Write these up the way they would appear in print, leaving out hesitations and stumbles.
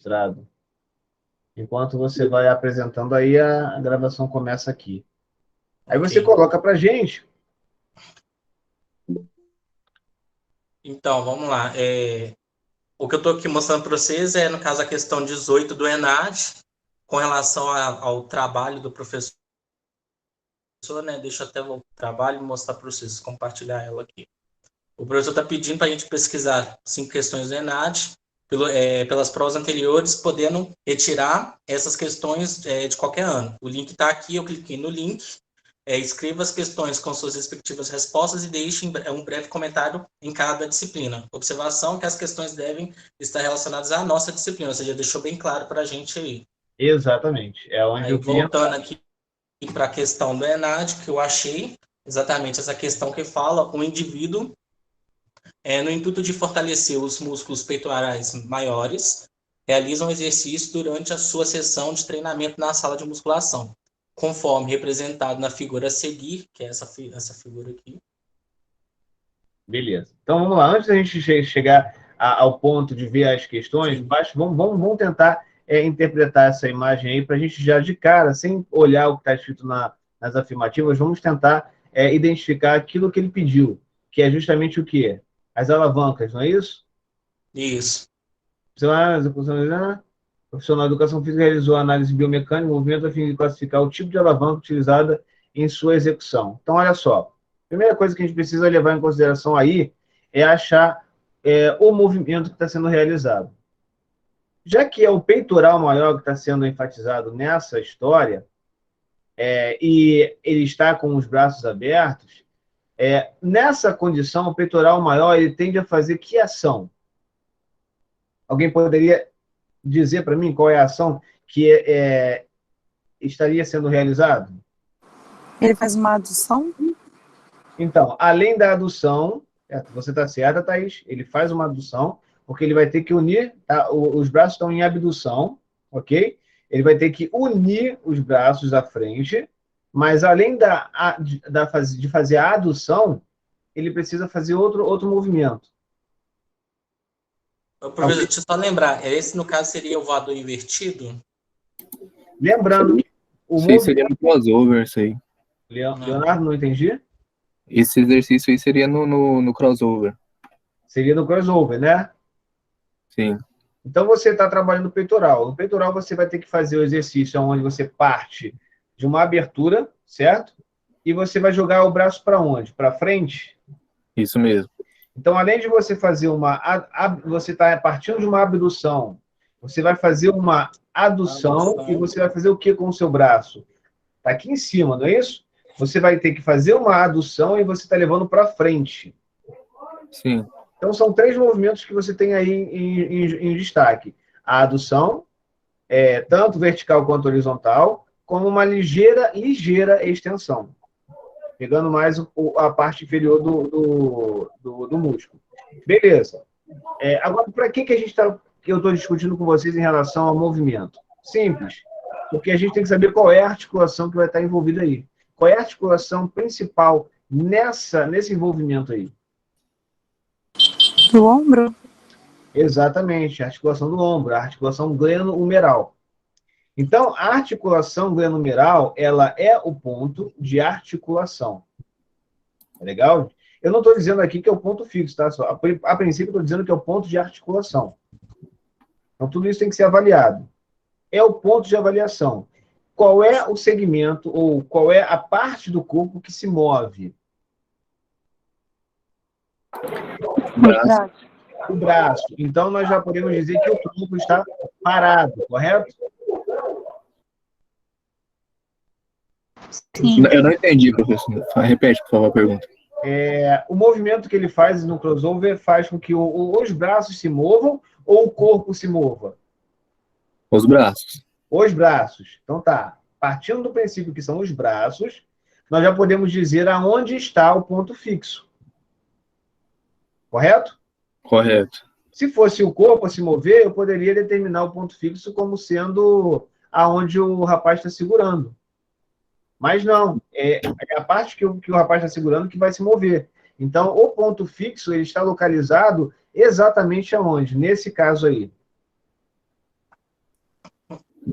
registrado. Enquanto você vai apresentando aí, a gravação começa aqui. Aí você Ok. coloca para a gente. Então, vamos lá. O que eu estou aqui mostrando para vocês é, no caso, a questão 18 do ENAD, com relação ao trabalho do professor, né? Deixa eu até o trabalho e mostrar para vocês, compartilhar ela aqui. O professor está pedindo para a gente pesquisar 5 questões do ENAD, pelas provas anteriores, podendo retirar essas questões de qualquer ano. O link está aqui, eu cliquei no link, escreva as questões com suas respectivas respostas e deixe um breve comentário em cada disciplina. Observação que as questões devem estar relacionadas à nossa disciplina, ou seja, deixou bem claro para a gente aí. Exatamente. É onde Aí, eu queria voltando entrar. aqui para a questão do ENAD, que eu achei exatamente essa questão que fala o indivíduo, no intuito de fortalecer os músculos peitorais maiores, realiza um exercício durante a sua sessão de treinamento na sala de musculação, conforme representado na figura a seguir, que é essa figura aqui. Beleza. Então vamos lá. Antes da gente chegar ao ponto de ver as questões, Sim. vamos tentar interpretar essa imagem aí para a gente já de cara, sem olhar o que está escrito nas afirmativas, vamos tentar identificar aquilo que ele pediu, que é justamente o quê? As alavancas, não é isso? Isso. O profissional de educação física realizou a análise biomecânica do movimento a fim de classificar o tipo de alavanca utilizada em sua execução. Então, olha só. A primeira coisa que a gente precisa levar em consideração aí é achar o movimento que está sendo realizado. Já que é o peitoral maior que está sendo enfatizado nessa história, e ele está com os braços abertos, nessa condição, o peitoral maior ele tende a fazer que ação? Alguém poderia dizer para mim qual é a ação que estaria sendo realizada? Ele faz uma adução? Então, além da adução, você está certa, Thaís, ele faz uma adução, porque ele vai ter que unir, tá? Os braços estão em abdução, ok? Ele vai ter que unir os braços à frente, mas além de fazer a adução, ele precisa fazer outro movimento. Professor, deixa eu só lembrar, esse no caso seria o voador invertido? Lembrando que o Isso aí movimento... seria no crossover, isso aí. Leonardo, não entendi? Esse exercício aí seria no crossover. Seria no crossover, né? Sim. Então, você está trabalhando no peitoral. No peitoral, você vai ter que fazer o exercício onde você parte de uma abertura, certo? E você vai jogar o braço para onde? Para frente? Isso mesmo. Então, além de você fazer você está partindo de uma abdução, você vai fazer uma adução e você vai fazer o que com o seu braço? Está aqui em cima, não é isso? Você vai ter que fazer uma adução e você está levando para frente. Sim. Então, são 3 movimentos que você tem aí em destaque. A adução, tanto vertical quanto horizontal, como uma ligeira extensão, pegando mais a parte inferior do músculo. Beleza. Agora, para que eu estou discutindo com vocês em relação ao movimento? Simples. Porque a gente tem que saber qual é a articulação que vai estar envolvida aí. Qual é a articulação principal nesse envolvimento aí? Do ombro? Exatamente, a articulação do ombro, a articulação glenohumeral. Então, a articulação glenohumeral, ela é o ponto de articulação. É legal? Eu não estou dizendo aqui que é o ponto fixo, tá? A princípio, estou dizendo que é o ponto de articulação. Então, tudo isso tem que ser avaliado. É o ponto de avaliação. Qual é o segmento ou qual é a parte do corpo que se move? Braço. O braço. Então, nós já podemos dizer que o tronco está parado, correto? Sim. Eu não entendi, professor. Repete, por favor, a pergunta. O movimento que ele faz no crossover faz com que os braços se movam ou o corpo se mova? Os braços. Os braços. Então tá. Partindo do princípio que são os braços, nós já podemos dizer aonde está o ponto fixo. Correto? Correto. Se fosse o corpo a se mover, eu poderia determinar o ponto fixo como sendo aonde o rapaz está segurando. Mas não, é a parte que o rapaz está segurando que vai se mover. Então, o ponto fixo ele está localizado exatamente aonde? Nesse caso aí.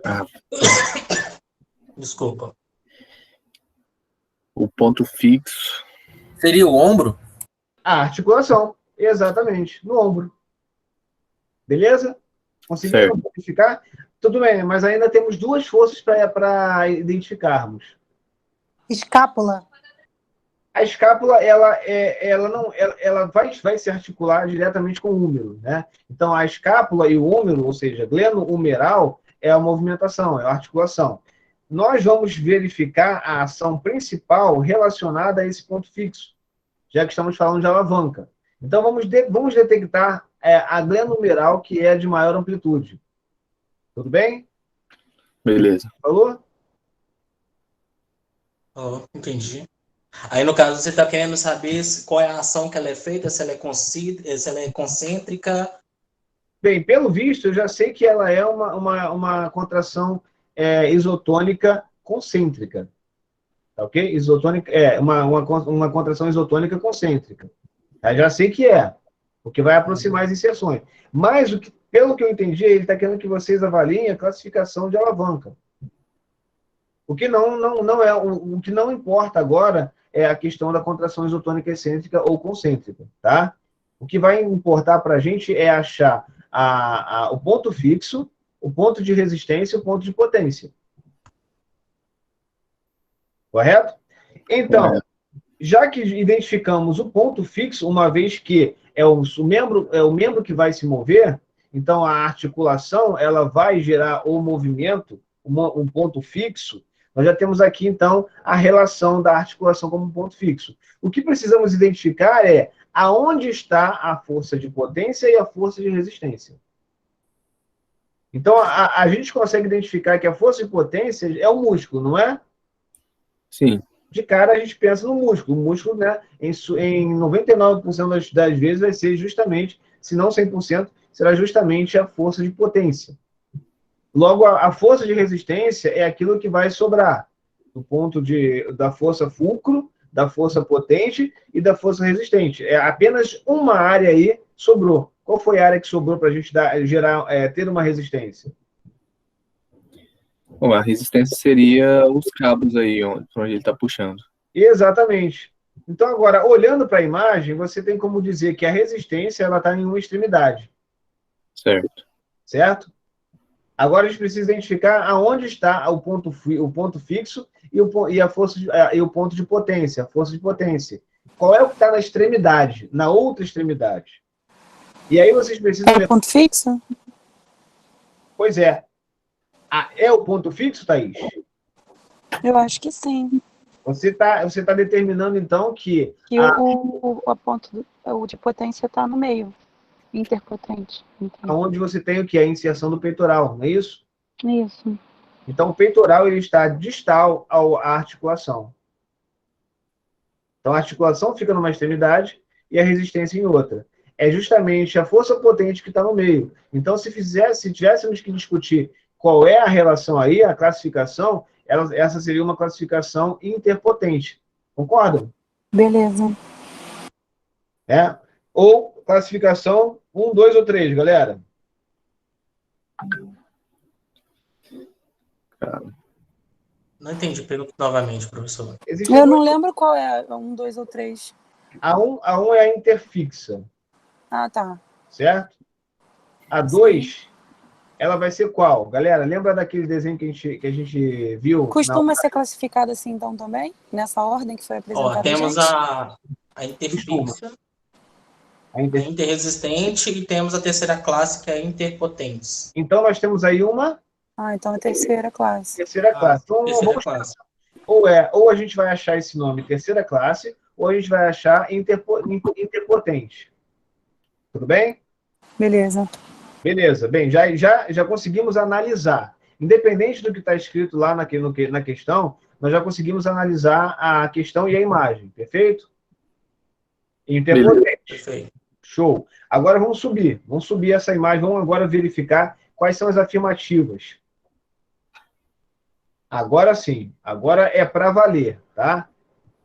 Ah, Desculpa. o ponto fixo. Seria o ombro? A articulação, exatamente, no ombro. Beleza? Conseguiram Certo. identificar? Tudo bem, mas ainda temos duas forças para identificarmos. Escápula. A escápula, ela vai se articular diretamente com o húmero, né? Então, a escápula e o húmero, ou seja, gleno-humeral, é a movimentação, é a articulação. Nós vamos verificar a ação principal relacionada a esse ponto fixo, já que estamos falando de alavanca. Então, vamos detectar a gleno-humeral, que é de maior amplitude. Tudo bem? Beleza. Falou? Oh, entendi. Aí, no caso, você está querendo saber qual é a ação que ela é feita, se ela é concêntrica. Bem, pelo visto, eu já sei que ela é uma contração isotônica concêntrica. Tá ok? Isotônica, uma contração isotônica concêntrica. Eu já sei que é, porque vai aproximar as inserções. Mas, pelo que eu entendi, ele está querendo que vocês avaliem a classificação de alavanca. O que não é, o que não importa agora é a questão da contração isotônica excêntrica ou concêntrica, tá? O que vai importar para a gente é achar o ponto fixo, o ponto de resistência e o ponto de potência. Correto? Então, já que identificamos o ponto fixo, uma vez que é o membro que vai se mover, então a articulação ela vai gerar o movimento, um ponto fixo. Nós já temos aqui, então, a relação da articulação como ponto fixo. O que precisamos identificar é aonde está a força de potência e a força de resistência. Então, a gente consegue identificar que a força de potência é o músculo, não é? Sim. De cara, a gente pensa no músculo. O músculo, né, em 99% das vezes, vai ser justamente, se não 100%, será justamente a força de potência. Logo, a força de resistência é aquilo que vai sobrar do ponto da força fulcro, da força potente e da força resistente. É apenas uma área aí sobrou. Qual foi a área que sobrou para a gente ter uma resistência? Bom, a resistência seria os cabos aí, para onde ele está puxando. Exatamente. Então, agora, olhando para a imagem, você tem como dizer que a resistência está em uma extremidade. Certo. Certo? Agora a gente precisa identificar aonde está o ponto fixo e o ponto de potência, a força de potência. Qual é o que está na extremidade, na outra extremidade? E aí vocês precisam... É o ponto fixo? Pois é. É o ponto fixo, Thaís? Eu acho que sim. Você tá determinando, então, que... Que o de potência está no meio. Interpotente. Onde você tem o que? A inserção do peitoral, não é isso? Isso. Então, o peitoral ele está distal à articulação. Então, a articulação fica numa extremidade e a resistência em outra. É justamente a força potente que está no meio. Então, se tivéssemos que discutir qual é a relação aí, a classificação, essa seria uma classificação interpotente. Concordam? Beleza. Ou classificação 1, 2 ou 3, galera? Não entendi. Pergunta novamente, professor. Eu não lembro qual é 1, 2 ou 3. A 1 é a interfixa. Ah, tá. Certo? A 2, ela vai ser qual? Galera, lembra daquele desenho que a gente viu? Costuma ser classificada assim, então, também? Nessa ordem que foi apresentada? Temos a interfixa, a interresistente e temos a terceira classe, que é a interpotente. Então, nós temos aí uma... então é terceira classe. Terceira classe. Então, terceira classe. Ou a gente vai achar esse nome terceira classe, ou a gente vai achar interpotente. Tudo bem? Beleza. Beleza. Bem, já conseguimos analisar. Independente do que está escrito lá na questão, nós já conseguimos analisar a questão e a imagem. Perfeito? Interpotente. Perfeito. Show. Agora vamos subir. Vamos subir essa imagem. Vamos agora verificar quais são as afirmativas. Agora sim. Agora é para valer, tá?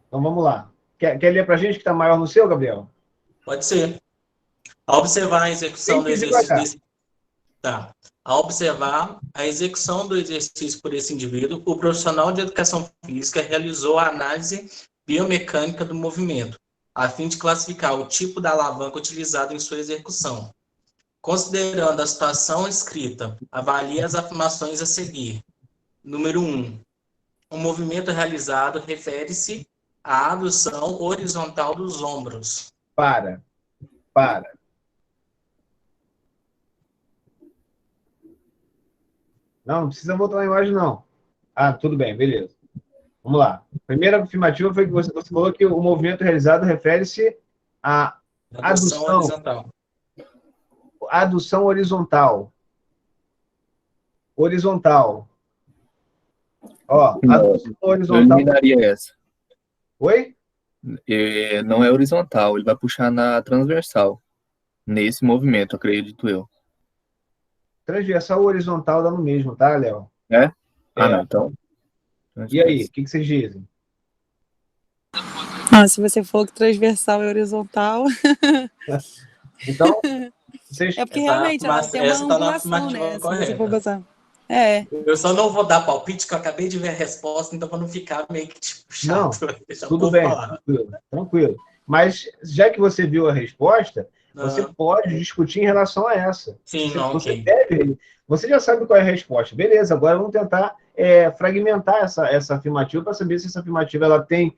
Então vamos lá. Quer ler para a gente que está maior no seu, Gabriel? Pode ser. Ao observar a execução do exercício Ao observar a execução do exercício por esse indivíduo, o profissional de educação física realizou a análise biomecânica do movimento, a fim de classificar o tipo da alavanca utilizada em sua execução. Considerando a situação escrita, avalie as afirmações a seguir. Número 1. O movimento realizado refere-se à adução horizontal dos ombros. Para. Não precisa voltar na imagem, não. Ah, tudo bem, beleza. Vamos lá. Primeira afirmativa foi que você falou que o movimento realizado refere-se à Adução horizontal. adução horizontal. Horizontal. Ó, adução Eu horizontal. eliminaria essa. Oi? Não é horizontal, ele vai puxar na transversal. Nesse movimento, acredito eu. Transversal ou horizontal dá no mesmo, tá, Léo? É? Ah, É. não, então. E aí, o que vocês dizem? Se você for que transversal e horizontal. Então, vocês... É porque realmente ela tem uma essa tá na angulação, afirmativa né? Se você for correta. pensar. É. Eu só não vou dar palpite, que eu acabei de ver a resposta, então para não ficar meio que tipo chato. Não, tudo bem, tranquilo. Mas, já que você viu a resposta, você pode discutir em relação a essa. Sim, Você você já sabe qual é a resposta. Beleza, agora vamos tentar fragmentar essa afirmativa para saber se essa afirmativa ela tem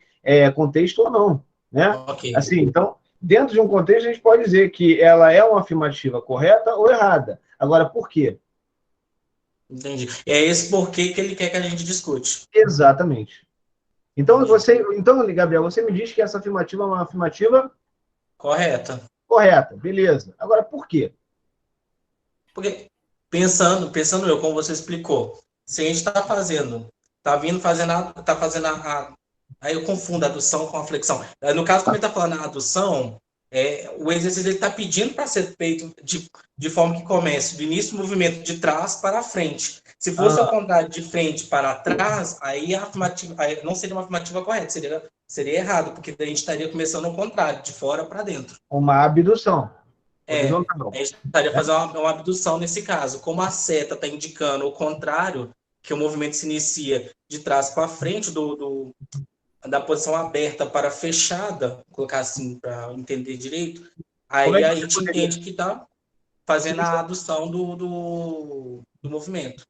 contexto ou não. Né? Ok. Assim, então, dentro de um contexto, a gente pode dizer que ela é uma afirmativa correta ou errada. Agora, por quê? Entendi. É esse porquê que ele quer que a gente discute. Exatamente. Então, Gabriel, você me diz que essa afirmativa é uma afirmativa correta. Beleza. Agora, por quê? Porque, pensando eu, como você explicou, se a gente está fazendo aí eu confundo a adução com a flexão. No caso, como ele está falando a adução, o exercício está pedindo para ser feito de forma que comece do início do movimento de trás para frente. Se fosse ao contrário, de frente para trás, aí a afirmativa não seria uma afirmativa correta, seria errado, porque a gente estaria começando ao contrário, de fora para dentro. Uma abdução. A gente estaria fazendo uma abdução nesse caso. Como a seta está indicando o contrário, que o movimento se inicia de trás para frente da posição aberta para fechada, vou colocar assim para entender direito, aí a gente entende que está fazendo a adução do movimento.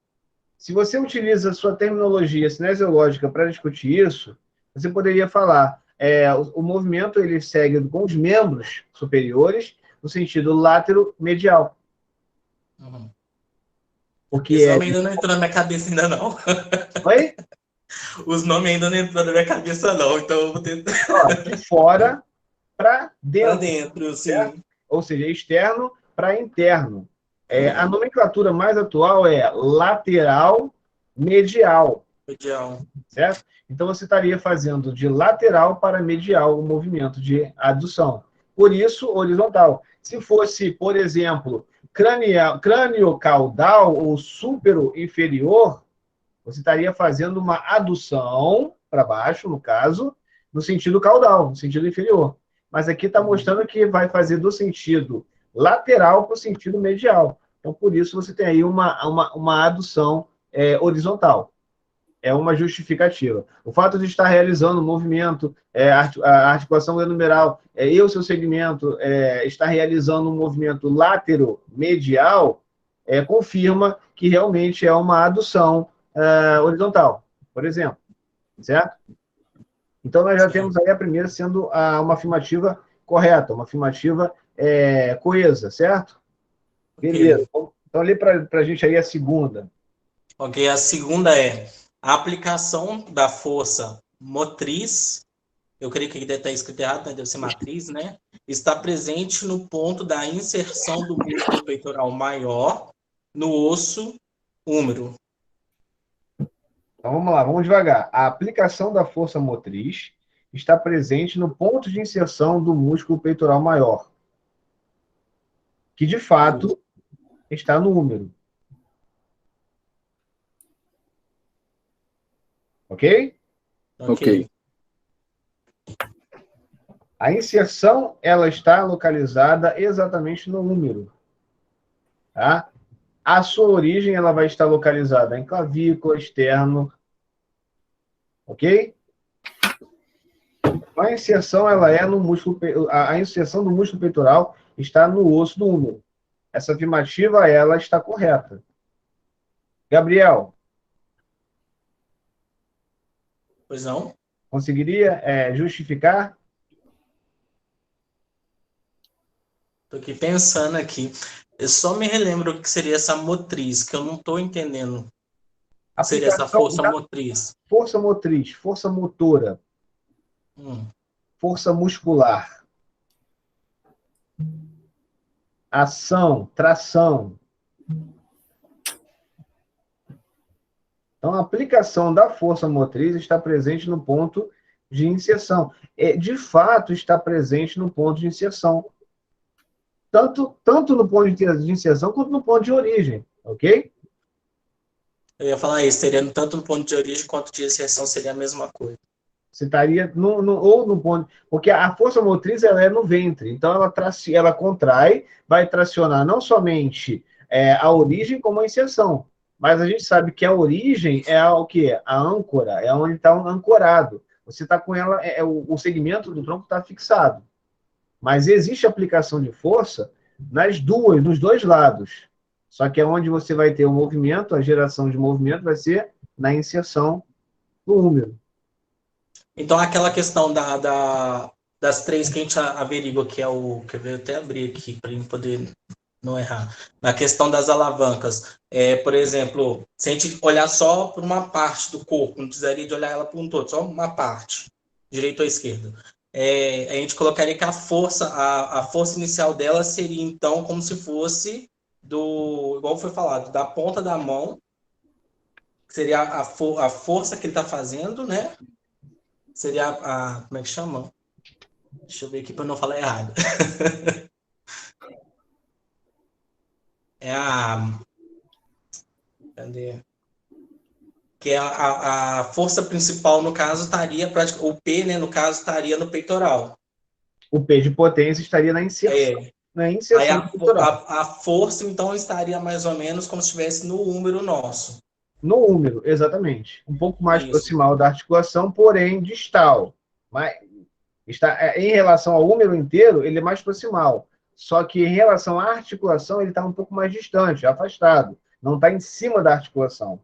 Se você utiliza a sua terminologia cinesiológica para discutir isso, você poderia falar o movimento ele segue com os membros superiores no sentido látero-medial. Uhum. Porque esse nome ainda não entrou na minha cabeça ainda não. Oi? Os nomes ainda não entrou na minha cabeça não, então eu vou tentar... de fora para dentro. Para dentro, sim. Certo? Ou seja, externo para interno. A nomenclatura mais atual é lateral-medial. Certo? Então, você estaria fazendo de lateral para medial o movimento de adução. Por isso, horizontal. Se fosse, por exemplo, crânio-caudal ou supero-inferior, você estaria fazendo uma adução para baixo, no caso, no sentido caudal, no sentido inferior. Mas aqui está mostrando que vai fazer do sentido lateral para o sentido medial. Então, por isso, você tem aí uma adução horizontal. É uma justificativa. O fato de estar realizando um movimento, a articulação glenomeral e o seu segmento estar realizando um movimento látero-medial, confirma que realmente é uma adução horizontal, por exemplo. Certo? Então, nós já temos aí a primeira sendo uma afirmativa correta, uma afirmativa coesa, certo? Beleza. Então, lê para a gente aí a segunda. Ok, a segunda é a aplicação da força motriz, eu creio que deve estar escrito errado, né? Deve ser matriz, né? Está presente no ponto da inserção do músculo peitoral maior no osso húmero. Então, vamos lá, vamos devagar. A aplicação da força motriz está presente no ponto de inserção do músculo peitoral maior, que, de fato, está no húmero. Ok? Ok. A inserção, ela está localizada exatamente no húmero. Tá? A sua origem ela vai estar localizada em clavícula, externo, ok? A inserção ela é no músculo, a inserção do músculo peitoral está no osso do húmero. Essa afirmativa ela está correta. Gabriel, Pois não? conseguiria justificar? Estou aqui pensando aqui. Eu só me relembro o que seria essa motriz, que eu não estou entendendo. O que seria essa força motriz? Força motriz, força motora, força muscular, ação, tração. Então, a aplicação da força motriz está presente no ponto de inserção. De fato, está presente no ponto de inserção. Tanto no ponto de inserção quanto no ponto de origem, ok? Eu ia falar isso, seria tanto no ponto de origem quanto de inserção seria a mesma coisa. Você estaria ou no ponto... Porque a força motriz ela é no ventre, então ela contrai, vai tracionar não somente a origem como a inserção, mas a gente sabe que a origem é o quê? A âncora, é onde está ancorado. Você está com ela, o segmento do tronco está fixado. Mas existe aplicação de força nos dois lados. Só que é onde você vai ter o movimento, a geração de movimento vai ser na inserção do húmero. Então, aquela questão das três que a gente averigua, que é o... Quer ver, eu até abrir aqui para ele poder não errar. Na questão das alavancas, por exemplo, se a gente olhar só por uma parte do corpo, não precisaria de olhar ela por um todo, só uma parte, direita ou esquerda. A gente colocaria que a força inicial dela seria, então, como se fosse igual foi falado, da ponta da mão, que seria a força que ele está fazendo, né? Seria como é que chama? Deixa eu ver aqui para não falar errado. Cadê? Que a força principal, no caso, estaria, o P, né, no caso, estaria no peitoral. O P de potência estaria na inserção. Na inserção aí a força, então, estaria mais ou menos como se estivesse no húmero nosso. No húmero, exatamente. Um pouco mais proximal da articulação, porém distal. Mas em relação ao húmero inteiro, ele é mais proximal. Só que em relação à articulação, ele está um pouco mais distante, afastado. Não está em cima da articulação.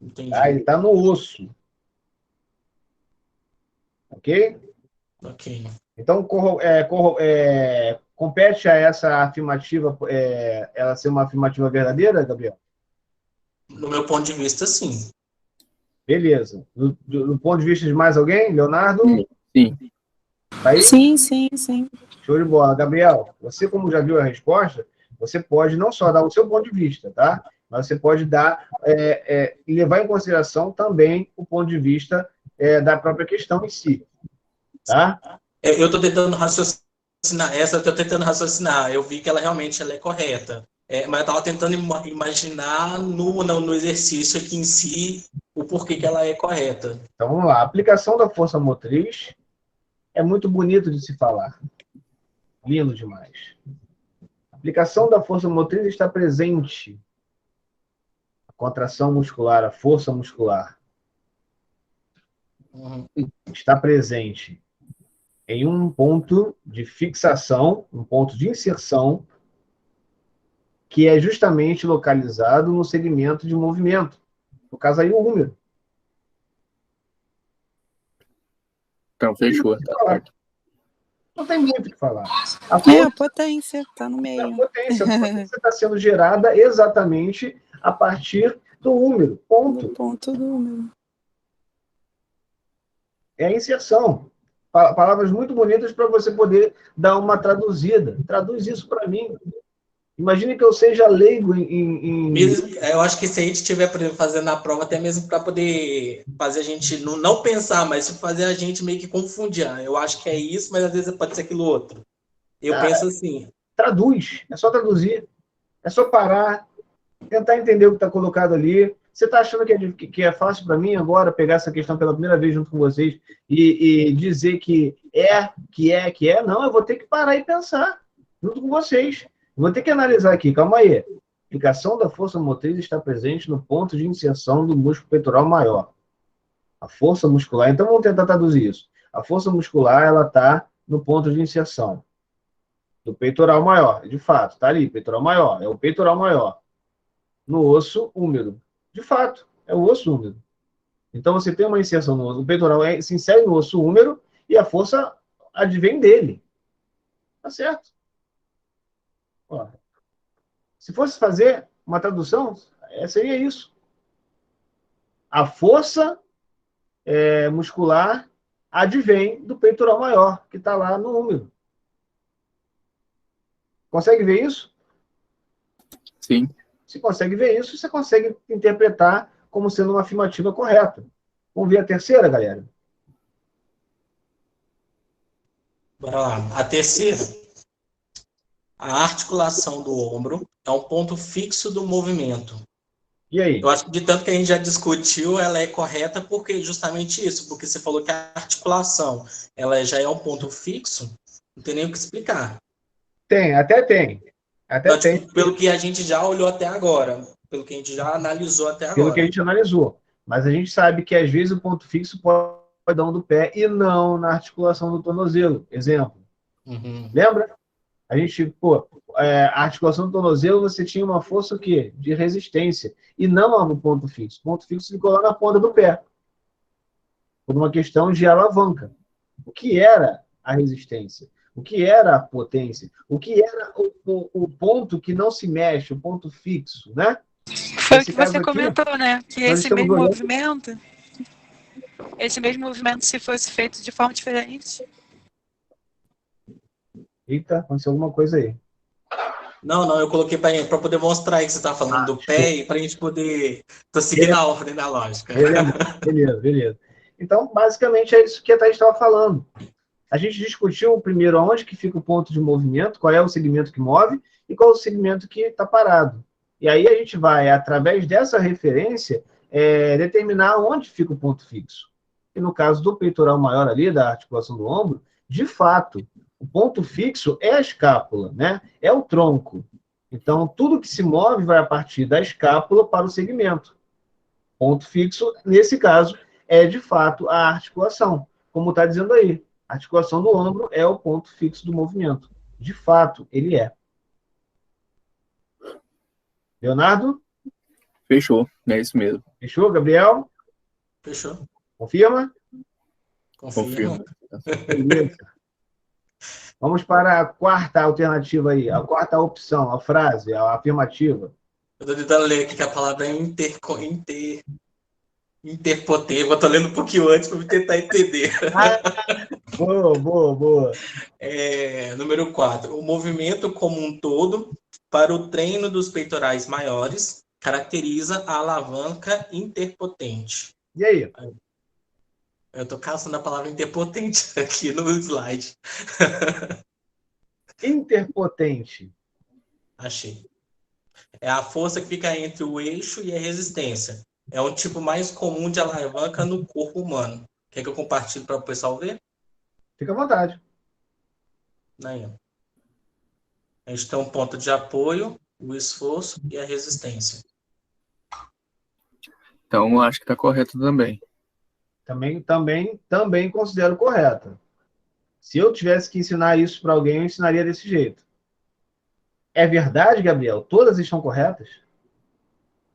Entendi. Tá? Ele está no osso. Ok? Ok. Então, compete a essa afirmativa, ela ser uma afirmativa verdadeira, Gabriel? No meu ponto de vista, sim. Beleza. Do ponto de vista de mais alguém? Leonardo? Sim. Tá aí? Sim. Show de bola. Gabriel, você, como já viu a resposta, você pode não só dar o seu ponto de vista, tá? Mas você pode levar em consideração também o ponto de vista da própria questão em si. Tá? Eu estou tentando raciocinar. Eu estou tentando raciocinar. Eu vi que ela realmente é correta. Mas eu estava tentando imaginar no exercício aqui em si o porquê que ela é correta. Então, vamos lá. A aplicação da força motriz é muito bonito de se falar. Lindo demais. A aplicação da força motriz está presente. A contração muscular, a força muscular. Está presente em um ponto de fixação, um ponto de inserção, que é justamente localizado no segmento de movimento. No caso aí, o húmero. Então, fechou. Tá certo. Não tem muito o que falar. A potência está no meio. A potência está sendo gerada exatamente a partir do húmero. Ponto. Do ponto do húmero. É a inserção. Palavras muito bonitas para você poder dar uma traduzida. Traduz isso para mim. Imagine que eu seja leigo Eu acho que se a gente estiver fazendo a prova, até mesmo para poder fazer a gente não pensar, mas fazer a gente meio que confundir. Eu acho que é isso, mas às vezes pode ser aquilo outro. Eu penso assim. Traduz. É só traduzir. É só parar, tentar entender o que está colocado ali. Você está achando que é fácil para mim agora pegar essa questão pela primeira vez junto com vocês e dizer que é? Não, eu vou ter que parar e pensar junto com vocês. Vou ter que analisar aqui, calma aí. A aplicação da força motriz está presente no ponto de inserção do músculo peitoral maior. A força muscular, então vamos tentar traduzir isso. A força muscular, ela está no ponto de inserção do peitoral maior, de fato, está ali, peitoral maior, é o peitoral maior, no osso úmero. De fato, é o osso úmero. Então você tem uma inserção no osso, o peitoral se insere no osso úmero e a força advém dele. Tá certo? Ó, se fosse fazer uma tradução, seria isso. A força muscular advém do peitoral maior, que está lá no úmero. Consegue ver isso? Sim. Se consegue ver isso, você consegue interpretar como sendo uma afirmativa correta. Vamos ver a terceira, galera? Bora lá. A terceira. A articulação do ombro é um ponto fixo do movimento. E aí? Eu acho que de tanto que a gente já discutiu, ela é correta porque justamente isso, porque você falou que a articulação ela já é um ponto fixo, não tem nem o que explicar. Tem, até tem. Até Então, tem. tipo, pelo que a gente já olhou até agora, pelo que a gente já analisou até Pelo que a agora. gente analisou. Mas a gente sabe que, às vezes, o ponto fixo pode dar um do pé e não na articulação do tornozelo. Exemplo. Uhum. Lembra? A gente, a articulação do tornozelo, você tinha uma força o quê? De resistência. E não no ponto fixo. O ponto fixo ficou lá na ponta do pé. Por uma questão de alavanca. O que era a resistência? O que era a potência? O que era o ponto que não se mexe, o ponto fixo, né? Foi o Nesse que caso você aqui, comentou, né? Que nós estamos olhando... esse mesmo movimento, se fosse feito de forma diferente. Eita, aconteceu alguma coisa aí. Não, eu coloquei para poder mostrar aí que você está falando do pé e para a gente poder... Estou seguindo a ordem da lógica. Beleza. Então, basicamente, é isso que a Thaís estava falando. A gente discutiu primeiro onde que fica o ponto de movimento, qual é o segmento que move e qual é o segmento que está parado. E aí a gente vai, através dessa referência, determinar onde fica o ponto fixo. E no caso do peitoral maior ali, da articulação do ombro, de fato, o ponto fixo é a escápula, né? É o tronco. Então, tudo que se move vai a partir da escápula para o segmento. Ponto fixo, nesse caso, é de fato a articulação, como está dizendo aí. A articulação do ombro é o ponto fixo do movimento. De fato, ele é. Leonardo? Fechou. É isso mesmo. Fechou, Gabriel? Fechou? Confirma? Confirma. Beleza. Vamos para a quarta alternativa aí, a quarta opção, a frase, a afirmativa. Eu estou tentando ler aqui que a palavra é interpotente. Eu estou lendo um pouquinho antes para tentar entender. Boa. Número 4. O movimento como um todo para o treino dos peitorais maiores caracteriza a alavanca interpotente. E aí? Eu estou caçando a palavra interpotente aqui no slide. Interpotente. Achei. É a força que fica entre o eixo e a resistência. É um tipo mais comum de alavanca no corpo humano. Quer que eu compartilhe para o pessoal ver? Fica à vontade. Aí. A gente tem um ponto de apoio, o esforço e a resistência. Então, acho que está correto também. Também considero correta. Se eu tivesse que ensinar isso para alguém, eu ensinaria desse jeito. É verdade, Gabriel? Todas estão corretas?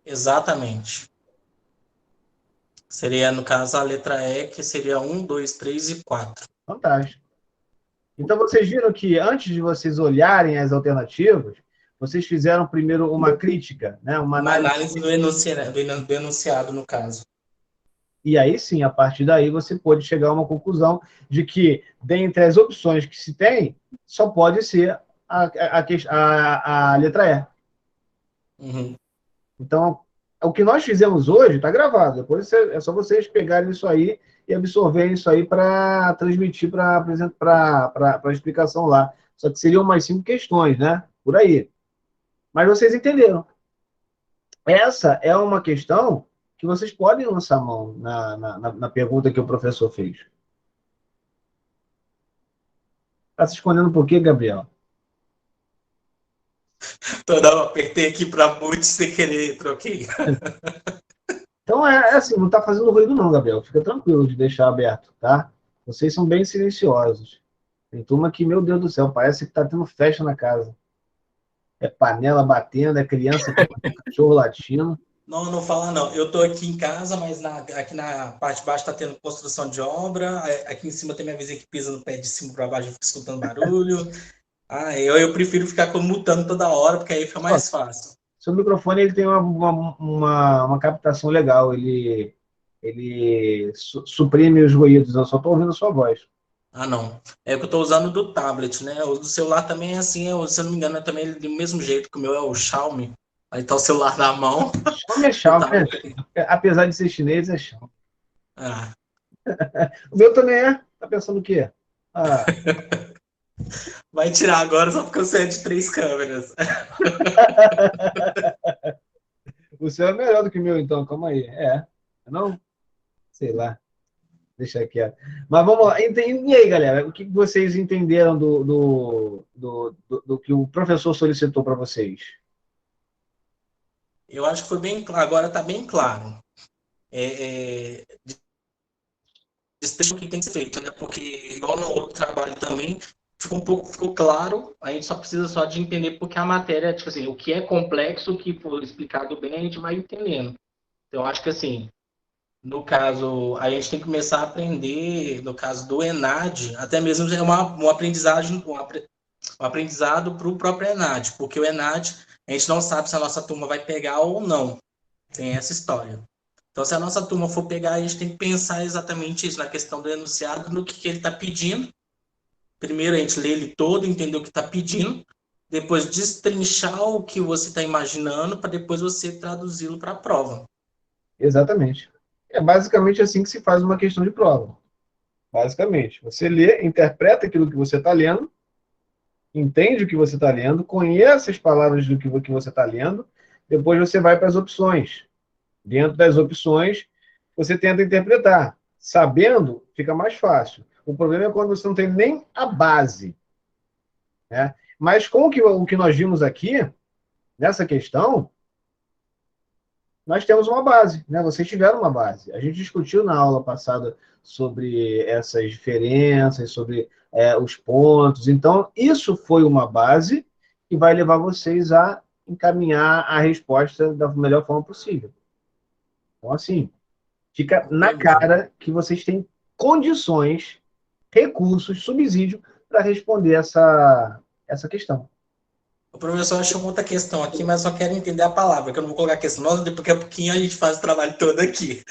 Exatamente. Seria, no caso, a letra E, que seria 1, 2, 3 e 4. Fantástico. Então, vocês viram que antes de vocês olharem as alternativas, vocês fizeram primeiro uma crítica, né? Uma análise do enunciado, no caso. E aí sim, a partir daí, você pode chegar a uma conclusão de que, dentre as opções que se tem, só pode ser a letra E. Uhum. Então, o que nós fizemos hoje está gravado. Depois é só vocês pegarem isso aí e absorverem isso aí para transmitir para a explicação lá. Só que seriam mais 5 questões, né? Por aí. Mas vocês entenderam. Essa é uma questão que vocês podem lançar a mão na pergunta que o professor fez. Está se escondendo por quê, Gabriel? Apertei aqui para muito sem querer, troquei. Então, assim, não está fazendo ruído não, Gabriel. Fica tranquilo de deixar aberto, tá? Vocês são bem silenciosos. Tem turma que, meu Deus do céu, parece que está tendo festa na casa. É panela batendo, é criança com cachorro latindo. Não, não fala não. Eu tô aqui em casa, mas aqui na parte de baixo tá tendo construção de obra. Aqui em cima tem minha vizinha que pisa no pé de cima para baixo, eu fico escutando barulho. Eu prefiro ficar comutando toda hora, porque aí fica mais fácil. Seu microfone ele tem uma captação legal. Ele suprime os ruídos. Eu só estou ouvindo a sua voz. Não. É que eu tô usando do tablet, né? O do celular também é assim, se eu não me engano, é também do mesmo jeito que o meu é o Xiaomi. Aí tá o celular na mão. Xiaomi é Xiaomi, né? Apesar de ser chinês, é Xiaomi. Ah. O meu também é. Tá pensando o quê? Vai tirar agora só porque você é de 3 câmeras. O seu é melhor do que o meu, então. Calma aí. Não? Sei lá. Deixa quieto. Mas vamos lá. E aí, galera? O que vocês entenderam do que o professor solicitou para vocês? Eu acho que foi bem claro. Agora está bem claro. O que tem que ser feito, né? Porque, igual no outro trabalho também, ficou claro, a gente só precisa só de entender porque a matéria, tipo assim, o que é complexo, o que for explicado bem, a gente vai entendendo. Então, acho que assim, no caso, a gente tem que começar a aprender, no caso do ENAD, até mesmo é uma aprendizagem, um aprendizado para o próprio ENAD, porque o ENAD, a gente não sabe se a nossa turma vai pegar ou não. Tem essa história. Então, se a nossa turma for pegar, a gente tem que pensar exatamente isso, na questão do enunciado, no que ele está pedindo. Primeiro, a gente lê ele todo, entender o que está pedindo, depois destrinchar o que você está imaginando, para depois você traduzi-lo para a prova. Exatamente. É basicamente assim que se faz uma questão de prova. Basicamente. Você lê, interpreta aquilo que você está lendo, entende o que você está lendo, conhece as palavras do que você está lendo, depois você vai para as opções. Dentro das opções, você tenta interpretar. Sabendo, fica mais fácil. O problema é quando você não tem nem a base. Né? Mas com o que nós vimos aqui, nessa questão, nós temos uma base. Né? Vocês tiveram uma base. A gente discutiu na aula passada sobre essas diferenças, sobre os pontos. Então, isso foi uma base que vai levar vocês a encaminhar a resposta da melhor forma possível. Então, assim, fica na cara que vocês têm condições, recursos, subsídio para responder essa questão. O professor achou uma outra questão aqui, mas só quero entender a palavra, que eu não vou colocar a questão. Nossa, porque a pouquinho a gente faz o trabalho todo aqui.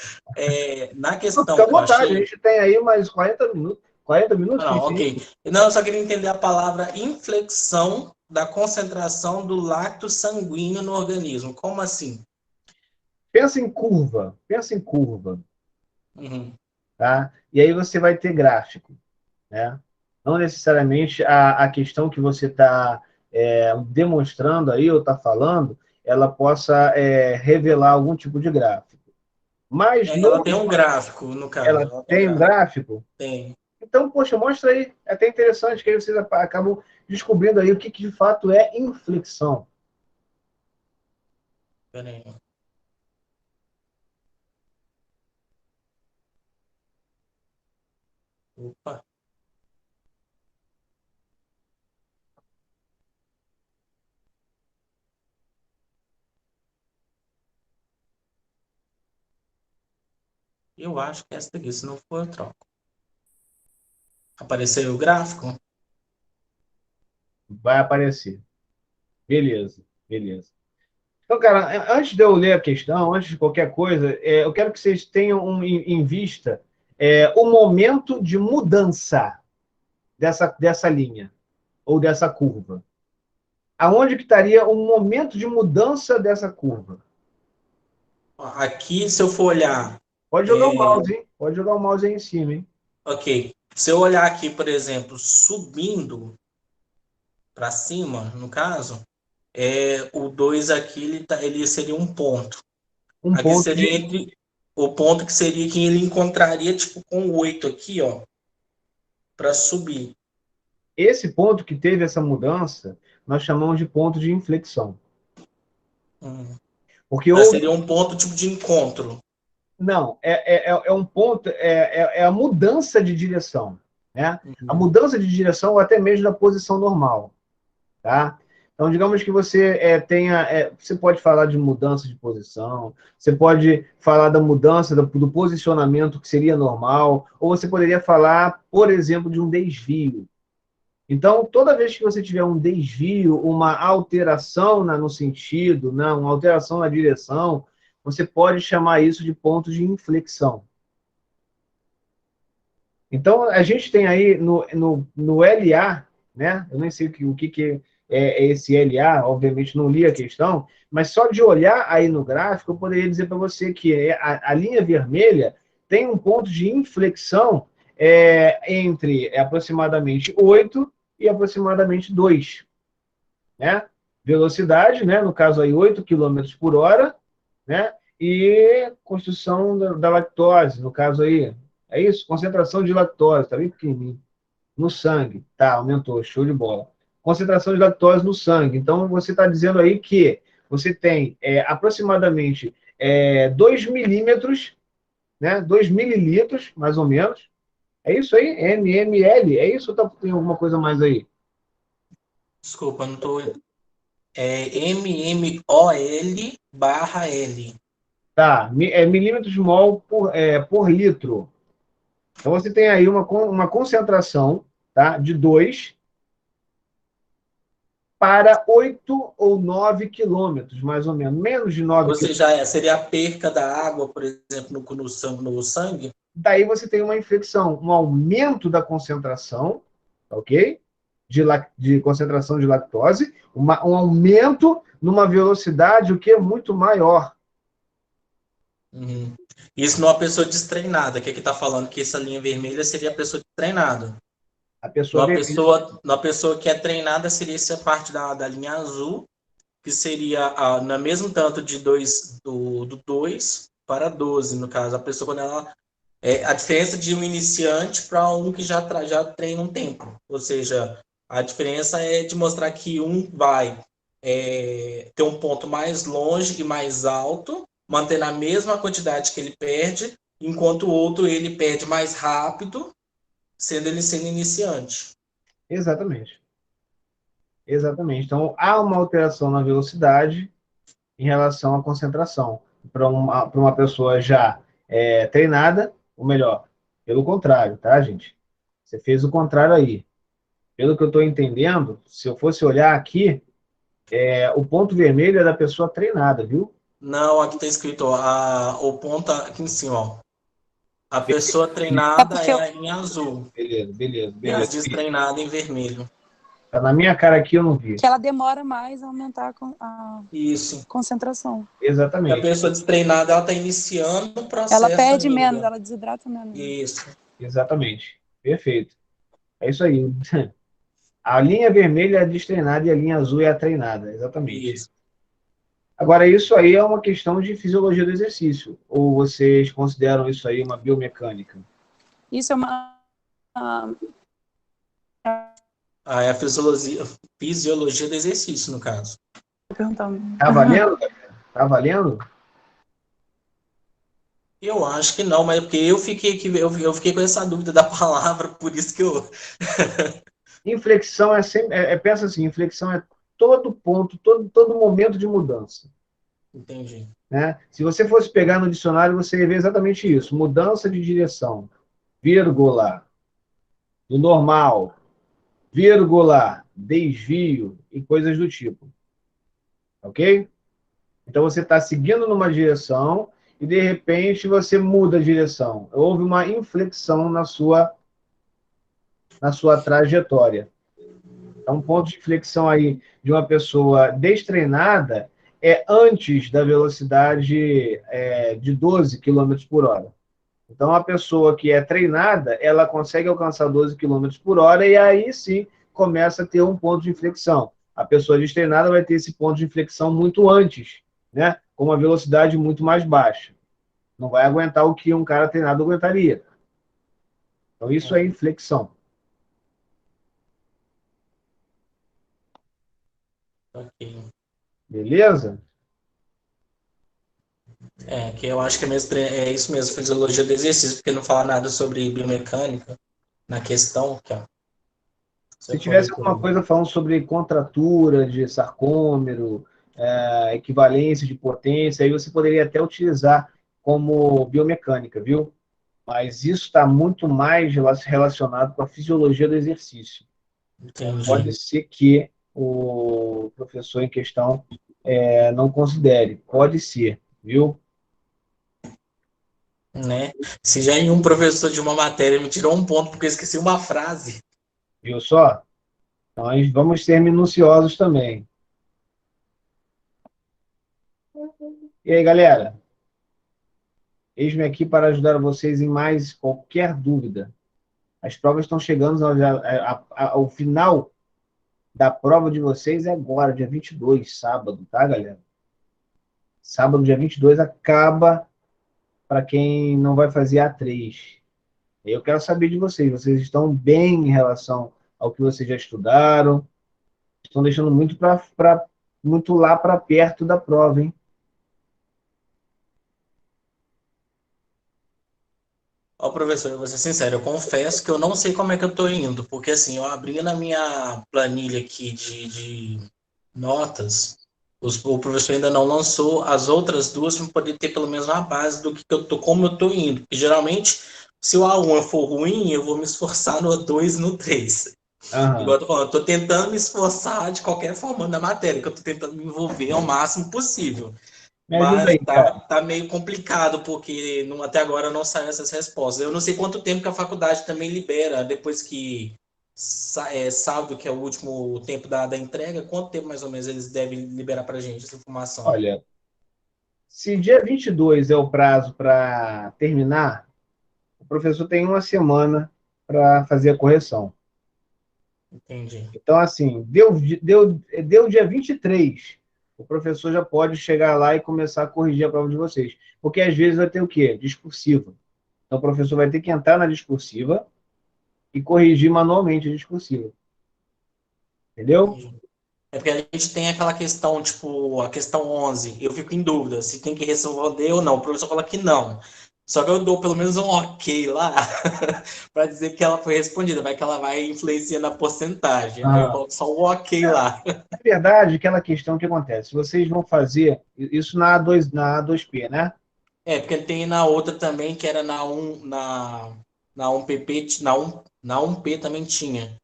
Na questão Fica à vontade, achei... a gente tem aí mais 40 minutos. 40 minutos? Não, ok. Não, eu só queria entender a palavra inflexão da concentração do lacto sanguíneo no organismo. Como assim? Pensa em curva. Pensa em curva. Uhum. Tá? E aí você vai ter gráfico. Né? Não necessariamente a questão que você está demonstrando aí ou está falando, ela possa revelar algum tipo de gráfico. Mas ela tem um gráfico, no caso. Ela tem um gráfico? Tem. Então, poxa, mostra aí. É até interessante que aí vocês acabam descobrindo aí o que de fato é inflexão. Peraí. Opa. Eu acho que é essa daqui, se não for, eu troco. Apareceu o gráfico? Vai aparecer. Beleza, beleza. Então, cara, antes de eu ler a questão, antes de qualquer coisa, eu quero que vocês tenham em vista o momento de mudança dessa linha, ou dessa curva. Aonde que estaria o momento de mudança dessa curva? Aqui, se eu for olhar... Pode jogar o mouse, hein? Pode jogar o mouse aí em cima, hein? Ok. Se eu olhar aqui, por exemplo, subindo para cima, no caso, o 2 aqui, ele seria um ponto. Um aqui ponto seria entre o ponto que seria que ele encontraria, tipo, com o 8 aqui, ó, para subir. Esse ponto que teve essa mudança nós chamamos de ponto de inflexão. Hum. Porque Mas seria um ponto tipo de encontro. Não, é um ponto, é a mudança de direção, né? A Uhum. mudança de direção ou até mesmo da posição normal, tá? Então, digamos que você você pode falar de mudança de posição, você pode falar da mudança do posicionamento que seria normal, ou você poderia falar, por exemplo, de um desvio. Então, toda vez que você tiver um desvio, uma alteração no sentido, né, uma alteração na direção, você pode chamar isso de ponto de inflexão. Então, a gente tem aí no LA, né? Eu nem sei o que é esse LA, obviamente não li a questão, mas só de olhar aí no gráfico, eu poderia dizer para você que a linha vermelha tem um ponto de inflexão entre aproximadamente 8 e aproximadamente 2, né? Velocidade, né? No caso aí, 8 quilômetros por hora, né? E construção da lactose, no caso aí, é isso? Concentração de lactose, tá bem pequenininho. No sangue, tá, aumentou, show de bola. Concentração de lactose no sangue. Então, você está dizendo aí que você tem aproximadamente 2 milímetros, né? 2 mililitros, mais ou menos. É isso aí? mml? É isso ou tem alguma coisa mais aí? Desculpa, não tô. É mmol/L. Tá, milímetros mol por litro. Então, você tem aí uma concentração, tá, de 2 para 8 ou 9 quilômetros, mais ou menos. Menos de 9 Ou quilômetros. seja, seria a perca da água, por exemplo, no sangue? Daí você tem uma inflexão, um aumento da concentração, ok? De concentração de lactose, um aumento numa velocidade o que é muito maior. Uhum. Isso numa pessoa destreinada, que aqui está falando que essa linha vermelha seria a pessoa destreinada. A pessoa Numa pessoa que é treinada seria essa parte da linha azul, que seria no mesmo tanto de 2 do 2 para 12, no caso. A pessoa, quando ela. A diferença de um iniciante para um que já treina um tempo. Ou seja, a diferença é de mostrar que um vai ter um ponto mais longe e mais alto, mantendo a mesma quantidade que ele perde, enquanto o outro ele perde mais rápido, sendo iniciante. Exatamente. Exatamente. Então, há uma alteração na velocidade em relação à concentração. Para uma pessoa já treinada, ou melhor, pelo contrário, tá, gente? Você fez o contrário aí. Pelo que eu estou entendendo, se eu fosse olhar aqui, o ponto vermelho é da pessoa treinada, viu? Não, aqui está escrito, o ponto aqui em cima, ó. A pessoa treinada porque é em azul. Beleza, beleza, E as beleza. destreinada em vermelho. Tá na minha cara aqui, eu não vi. que ela demora mais a aumentar a Isso. concentração. E a Exatamente, pessoa destreinada, ela está iniciando o processo Ela perde ainda. menos, ela desidrata menos. Isso. exatamente. Perfeito. É isso aí. A linha vermelha é a destreinada e a linha azul é a treinada. Exatamente. Isso. Agora, isso aí é uma questão de fisiologia do exercício. Ou vocês consideram isso aí uma biomecânica? Isso é uma. É a fisiologia do exercício, no caso. Perguntando. Tá valendo, galera? Tá valendo? Eu acho que não, mas porque eu fiquei com essa dúvida da palavra, por isso que eu. Inflexão é sempre. Pensa assim: inflexão é todo ponto, todo momento de mudança. Entendi. Né? Se você fosse pegar no dicionário, você ia ver exatamente isso: mudança de direção, vírgula, do normal, vírgula, desvio e coisas do tipo. Ok? Então você está seguindo numa direção e de repente você muda a direção. Houve uma inflexão na sua trajetória. Então, um ponto de inflexão aí de uma pessoa destreinada é antes da velocidade de 12 quilômetros por hora. Então, a pessoa que é treinada, ela consegue alcançar 12 quilômetros por hora e aí sim começa a ter um ponto de inflexão. A pessoa destreinada vai ter esse ponto de inflexão muito antes, né? Com uma velocidade muito mais baixa. Não vai aguentar o que um cara treinado aguentaria. Então, isso é inflexão. Ok. Beleza? Que eu acho que é isso mesmo, fisiologia do exercício, porque não fala nada sobre biomecânica na questão, que ó, Se você tivesse falou alguma comigo. coisa falando sobre contratura de sarcômero, equivalência de potência, aí você poderia até utilizar como biomecânica, viu? Mas isso está muito mais relacionado com a fisiologia do exercício. Então, pode Entendi. ser que o professor em questão não considere. Pode ser, viu? Né? Se já em um professor de uma matéria me tirou um ponto porque eu esqueci uma frase. Viu só? Nós vamos ser minuciosos também. E aí, galera? Eis-me aqui para ajudar vocês em mais qualquer dúvida. As provas estão chegando, ao final da prova de vocês é agora, dia 22, sábado, tá, galera? Sábado, dia 22, acaba para quem não vai fazer A3. Eu quero saber de vocês. Vocês estão bem em relação ao que vocês já estudaram? Estão deixando muito lá para perto da prova, hein? Ó, professor, eu vou ser sincero, eu confesso que eu não sei como é que eu tô indo, porque assim, eu abri na minha planilha aqui de notas, o professor ainda não lançou as outras duas para poder ter pelo menos uma base do que eu tô, como eu tô indo. Porque geralmente, se o A1 for ruim, eu vou me esforçar no A2 e no 3. Aham. Igual eu tô falando, eu tô tentando me esforçar de qualquer forma na matéria, que eu tô tentando me envolver ao máximo possível. Me ajuda Mas aí, cara. tá meio complicado, porque até agora não saem essas respostas. Eu não sei quanto tempo que a faculdade também libera, depois que sábado, que é o último tempo da entrega, quanto tempo mais ou menos eles devem liberar para a gente essa informação? Olha, se dia 22 é o prazo para terminar, o professor tem uma semana para fazer a correção. Entendi. Então, assim, deu dia 23, o professor já pode chegar lá e começar a corrigir a prova de vocês. Porque às vezes vai ter o quê? Discursiva. Então, o professor vai ter que entrar na discursiva e corrigir manualmente a discursiva. Entendeu? Entendi. É porque a gente tem aquela questão, tipo, a questão 11, eu fico em dúvida se tem que responder ou não. O professor fala que não. Só que eu dou pelo menos um ok lá para dizer que ela foi respondida, vai que ela vai influenciar na porcentagem. Aí eu Ah, coloco só o ok lá. na verdade, aquela questão que acontece, vocês vão fazer isso na A2P, né? Porque tem na outra também, que era na 1PP, na 1P também tinha.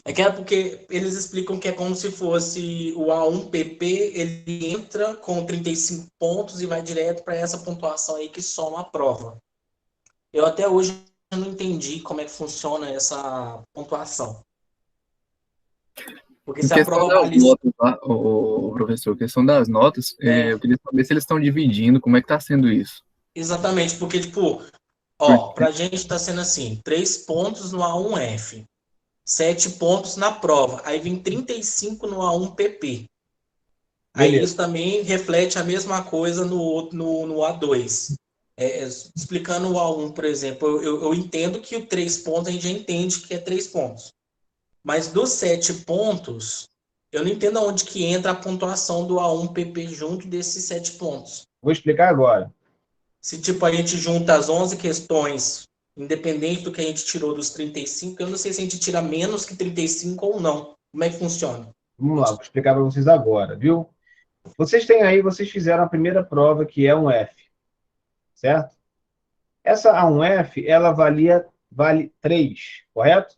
É que era porque eles explicam que é como se fosse o A1PP, ele entra com 35 pontos e vai direto para essa pontuação aí que soma a prova. Eu até hoje não entendi como é que funciona essa pontuação. Porque Em se a questão prova das vale. notas, lá, professor, questão das notas, eu queria saber se eles estão dividindo, como é que está sendo isso? Exatamente, porque, tipo, ó, Porque, pra gente está sendo assim: 3 pontos no A1F, 7 pontos na prova, aí vem 35 no A1PP. Aí Beleza. isso também reflete a mesma coisa no A2. Explicando o A1, por exemplo, eu entendo que o 3 pontos a gente já entende que é 3 pontos. Mas dos 7 pontos, eu não entendo aonde que entra a pontuação do A1PP junto desses 7 pontos. Vou explicar agora. Se tipo a gente junta as 11 questões, independente do que a gente tirou dos 35, eu não sei se a gente tira menos que 35 ou não. Como é que funciona? Vamos lá, vou explicar para vocês agora, viu? Vocês fizeram a primeira prova, que é um F, certo? Essa A1F, ela vale 3, correto?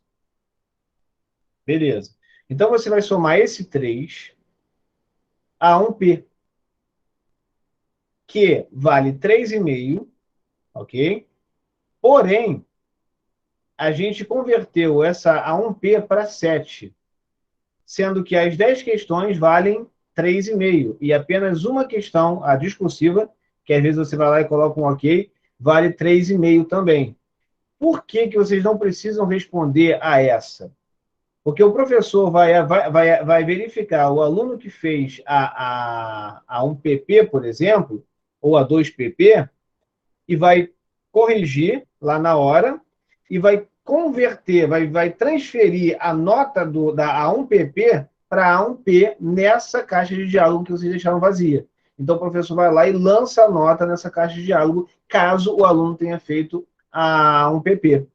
Beleza. Então, você vai somar esse 3 a 1P, que vale 3,5, ok? Porém, a gente converteu essa A1P para 7, sendo que as 10 questões valem 3,5, e apenas uma questão, a discursiva, que às vezes você vai lá e coloca um ok, vale 3,5 também. Por que que vocês não precisam responder a essa? Porque o professor vai verificar o aluno que fez a 1PP, por exemplo, ou a 2PP, e vai corrigir lá na hora e vai converter, vai transferir a nota da A1PP para A1P nessa caixa de diálogo que vocês deixaram vazia. Então, o professor vai lá e lança a nota nessa caixa de diálogo, caso o aluno tenha feito um PP.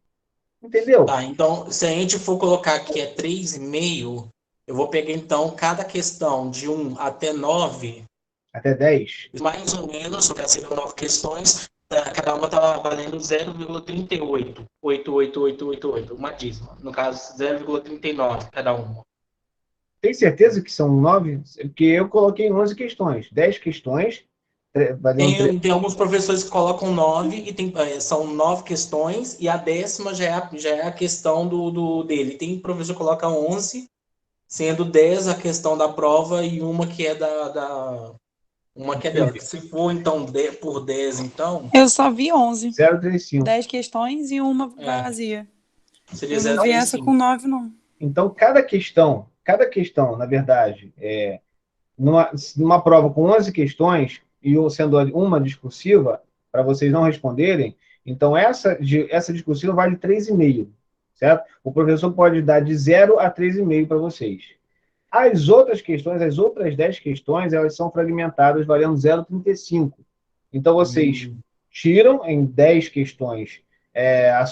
Entendeu? Tá, então, se a gente for colocar que é 3,5, eu vou pegar, então, cada questão de 1 até 9, Até 10. mais ou menos, porque seriam 9 questões, cada uma está valendo 0,38, 88888, uma dízima. No caso, 0,39 cada uma. Tem certeza que são 9? Porque eu coloquei 11 questões. 10 questões, valendo 3. Tem alguns professores que colocam 9 e são 9 questões e a 10ª já é a questão dele. Tem professor que coloca 11, sendo 10 a questão da prova e uma que é uma que é dela. Se for, então, por 10, então, Eu só vi 11. 0,35. 10 questões e uma É. vazia. seria Eu não vi essa 0,35. com 9, não. Então, cada questão, na verdade, numa prova com 11 questões, e sendo uma discursiva, para vocês não responderem, então essa discursiva vale 3,5, certo? O professor pode dar de 0 a 3,5 para vocês. As outras questões, as outras 10 questões, elas são fragmentadas, valendo 0,35. Então, vocês tiram em 10 questões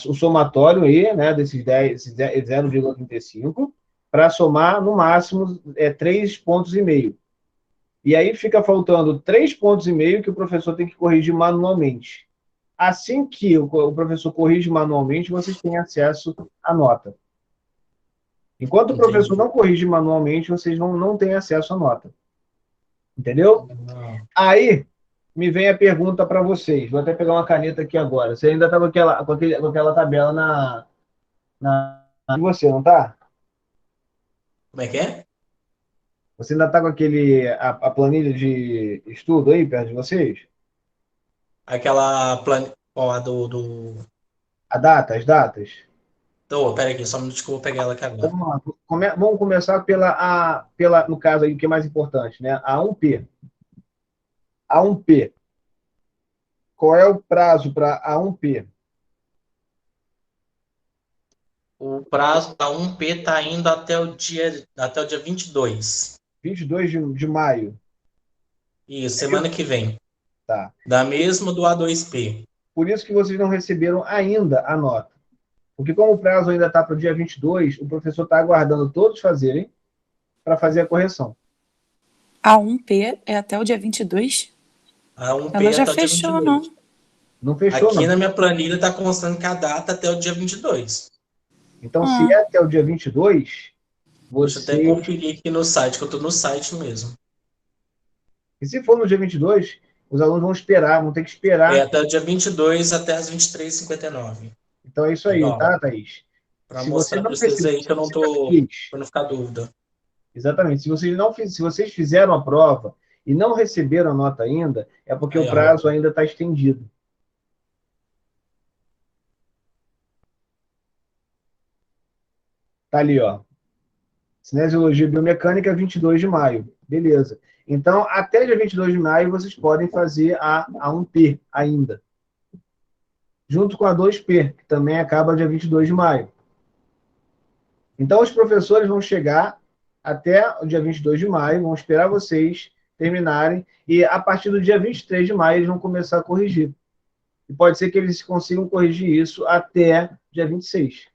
o somatório aí, né, desses 10, 0,35, para somar, no máximo, 3,5 pontos. E aí fica faltando 3,5 pontos que o professor tem que corrigir manualmente. Assim que o professor corrige manualmente, vocês têm acesso à nota. Enquanto o professor não corrige manualmente, vocês não têm acesso à nota. Entendeu? Aí, me vem a pergunta para vocês. Vou até pegar uma caneta aqui agora. Você ainda está com aquela tabela de você, não está? Como é que é? Você ainda está com a planilha de estudo aí perto de vocês? Aquela ó, a do... As datas? Pera aqui, só um minuto que eu vou pegar ela aqui agora. Vamos lá. Vamos começar no caso aí, que é mais importante, né? A 1P. A 1P. Qual é o prazo para a 1P? O prazo da 1P está indo até o dia 22. 22 de maio. Isso, semana que vem. Tá. Da mesma do A2P. Por isso que vocês não receberam ainda a nota. Porque como o prazo ainda está para o dia 22, o professor está aguardando todos fazerem para fazer a correção. A 1P é até o dia 22? A 1P Ela já até o dia fechou, 22. não? Não fechou, Aqui não. na minha planilha está constando que a data até o dia 22. Então, se é até o dia 22, Deixa eu até você... conferir aqui no site, que eu estou no site mesmo. E se for no dia 22, os alunos vão ter que esperar. É até o dia 22 até as 23h59. Então é isso aí, tá, Thaís? Para Se você mostrar não para vocês percebeu, aí que eu não se você estou... fez, Para não ficar dúvida. exatamente. Se vocês fizeram a prova e não receberam a nota ainda, é porque Aí, o ó. prazo ainda está estendido. Tá ali, ó. Cinesiologia e Biomecânica, 22 de maio. Beleza. Então, até dia 22 de maio, vocês podem fazer a 1P ainda. Junto com a 2P, que também acaba dia 22 de maio. Então, os professores vão chegar até o dia 22 de maio, vão esperar vocês terminarem, e a partir do dia 23 de maio, eles vão começar a corrigir. E pode ser que eles consigam corrigir isso até dia 26.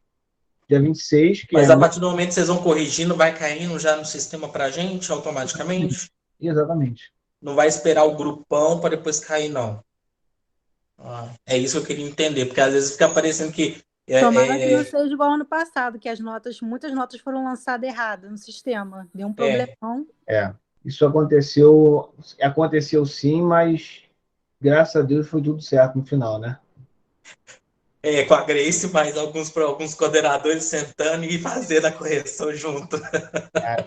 Dia 26, que Mas é... a partir do momento que vocês vão corrigindo, vai caindo já no sistema para a gente, automaticamente? Exatamente. Não vai esperar o grupão para depois cair, não. É isso que eu queria entender, porque às vezes fica parecendo que... Tomara que não seja igual ano passado, que muitas notas foram lançadas erradas no sistema. Deu um problemão. Isso aconteceu sim, mas graças a Deus foi tudo certo no final, né? Com a Grace, mas alguns coordenadores sentando e fazendo a correção junto.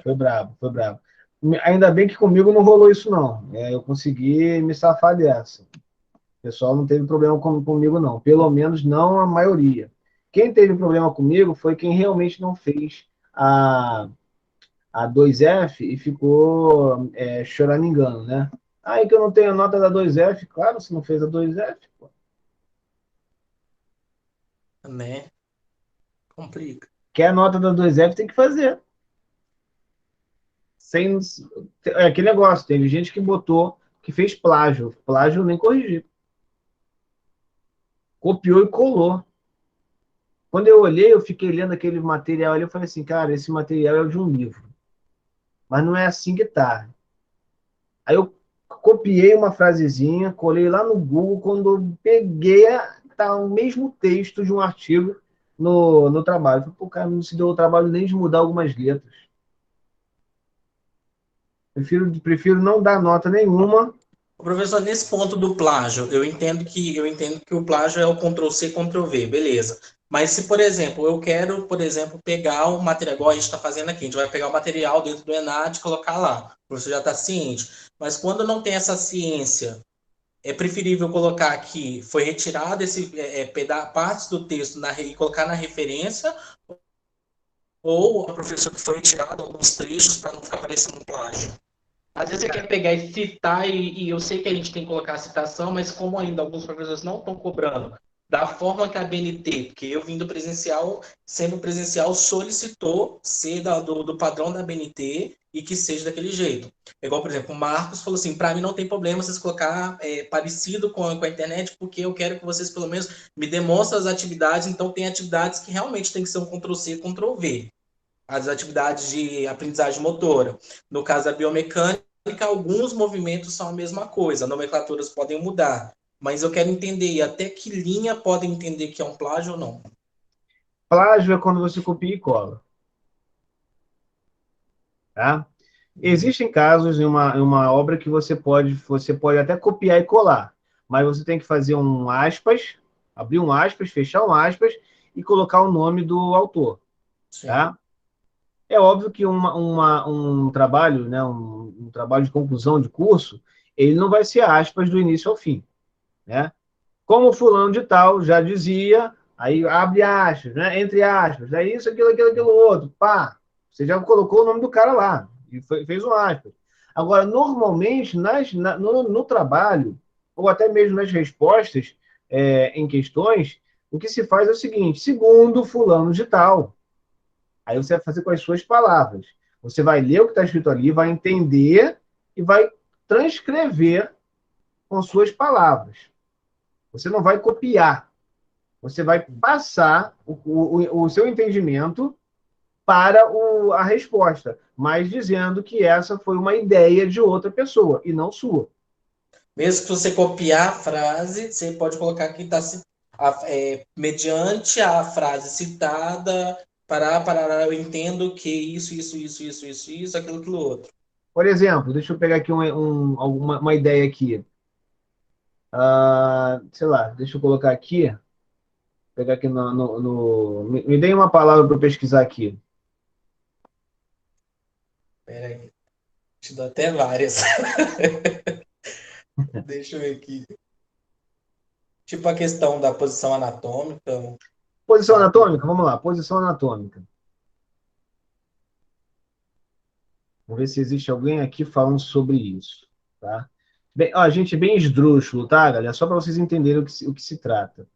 Foi brabo, foi brabo. Ainda bem que comigo não rolou isso, não. Eu consegui me safar dessa. O pessoal não teve problema comigo, não. Pelo menos não a maioria. Quem teve problema comigo foi quem realmente não fez a 2F e ficou choramingando, né? Aí que eu não tenho a nota da 2F, claro, se não fez a 2F, pô. Né? Complica. Quer a nota da 2F, tem que fazer. sem... É aquele negócio, teve gente que botou, que fez plágio. Plágio eu nem corrigi. Copiou e colou. Quando eu olhei, eu fiquei lendo aquele material ali, eu falei assim, cara, esse material é o de um livro. Mas não é assim que tá. Aí eu copiei uma frasezinha, colei lá no Google, quando eu peguei, tá o mesmo texto de um artigo no trabalho. Eu falei, pô, cara, não se deu o trabalho nem de mudar algumas letras. Prefiro não dar nota nenhuma. Professor, nesse ponto do plágio, eu entendo que o plágio é o Ctrl+C, Ctrl+V, beleza. Mas se, por exemplo, eu quero, por exemplo, pegar o material, igual a gente está fazendo aqui, a gente vai pegar o material dentro do ENAD e colocar lá. O professor já está ciente. Mas quando não tem essa ciência, é preferível colocar aqui, foi retirado partes do texto e colocar na referência, ou o professor que foi retirado alguns trechos para não ficar parecendo um plágio. Às vezes você quer pegar e citar, e eu sei que a gente tem que colocar a citação, mas como ainda alguns professores não estão cobrando da forma que a BNT, porque eu vim do presencial, sendo presencial, solicitou ser do padrão da BNT e que seja daquele jeito. É igual, por exemplo, o Marcos falou assim, para mim não tem problema vocês colocar parecido com a internet, porque eu quero que vocês pelo menos me demonstrem as atividades, então tem atividades que realmente tem que ser um Ctrl+C, Ctrl+V. As atividades de aprendizagem motora. No caso da biomecânica, alguns movimentos são a mesma coisa, nomenclaturas podem mudar, mas eu quero entender até que linha podem entender que é um plágio ou não. Plágio é quando você copia e cola. Tá? Existem casos em uma obra que você pode até copiar e colar, mas você tem que fazer um aspas, abrir um aspas, fechar um aspas e colocar o nome do autor. Tá? É óbvio que um trabalho, né, um trabalho de conclusão de curso, ele não vai ser aspas do início ao fim. Né? Como fulano de tal já dizia, aí abre aspas, né, entre aspas, é isso, aquilo outro, pá, você já colocou o nome do cara lá, e fez um aspas. Agora, normalmente, no trabalho, ou até mesmo nas respostas em questões, o que se faz é o seguinte, segundo fulano de tal, aí você vai fazer com as suas palavras. Você vai ler o que está escrito ali, vai entender e vai transcrever com suas palavras. Você não vai copiar. Você vai passar o seu entendimento para a resposta, mas dizendo que essa foi uma ideia de outra pessoa e não sua. Mesmo que você copiar a frase, você pode colocar que está mediante a frase citada, eu entendo que isso, aquilo outro. Por exemplo, deixa eu pegar aqui uma ideia aqui. Sei lá, deixa eu colocar aqui. Pegar aqui me dê uma palavra para eu pesquisar aqui. Espera aí. Te dou até várias. Deixa eu ver aqui. Tipo a questão da posição anatômica. Posição anatômica? Vamos lá, posição anatômica. Vamos ver se existe alguém aqui falando sobre isso. Tá? Bem, ó, gente, bem esdrúxulo, tá, galera? Só para vocês entenderem o que se trata.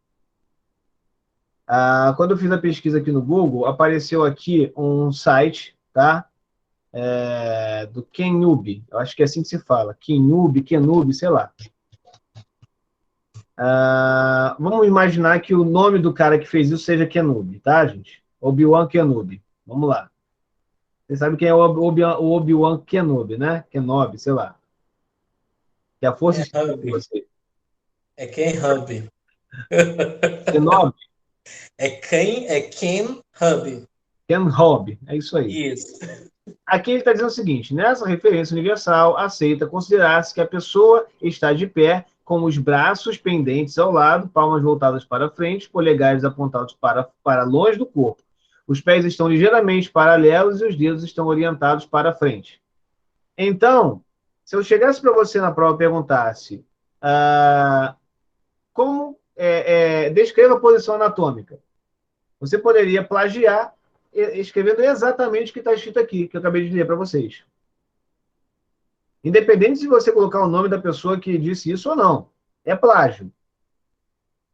Quando eu fiz a pesquisa aqui no Google, apareceu aqui um site, tá? Do Kenub. Eu acho que é assim que se fala. Kenub, sei lá. Vamos imaginar que o nome do cara que fez isso seja Kenub, tá, gente? Obi-Wan Kenobi. Vamos lá. Você sabe quem é o Obi-Wan Kenobi, né? Kenobi, sei lá. Que a força está com você. É Ken Hub. Kenobi? É Ken Hub. Kenobi, é isso aí. Isso. Aqui ele está dizendo o seguinte: nessa referência universal, aceita considerar-se que a pessoa está de pé, com os braços pendentes ao lado, palmas voltadas para frente, polegares apontados para longe do corpo. Os pés estão ligeiramente paralelos e os dedos estão orientados para frente. Então, se eu chegasse para você na prova e perguntasse como descreva a posição anatômica, você poderia plagiar escrevendo exatamente o que está escrito aqui, que eu acabei de ler para vocês. Independente de você colocar o nome da pessoa que disse isso ou não. É plágio.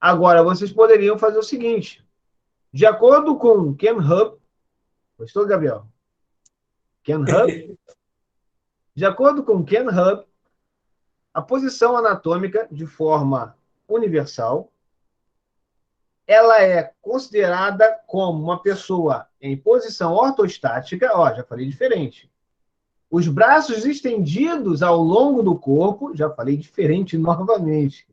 Agora, vocês poderiam fazer o seguinte. De acordo com Ken Hub... Gostou, Gabriel? Ken Hub? De acordo com Ken Hub, a posição anatômica, de forma universal, ela é considerada como uma pessoa em posição ortostática, ó, já falei diferente. Os braços estendidos ao longo do corpo, já falei diferente novamente.